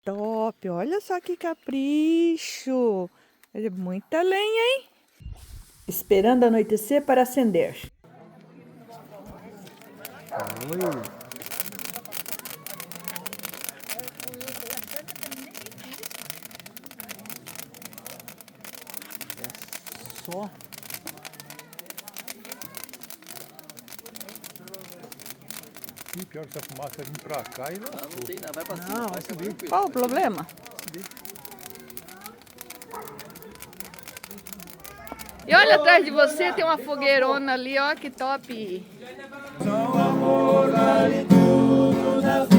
top. Olha só que capricho. É muita lenha, hein? Esperando anoitecer para acender. Só. E pior que essa fumaça vir pra cá e Não tem nada, vai pra cima. Não, vai tranquilo. qual o problema? E olha atrás de você, tem uma fogueirona ali, ó, que top. Só o amor vale tudo na